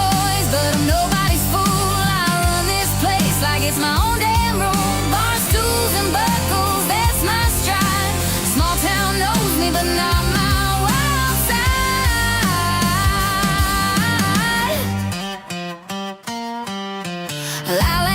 boys, but I'm nobody's fool. I run this place like it's my own damn room. Barstools and Buckles, that's my stride. Small town knows me, but not my wild side. La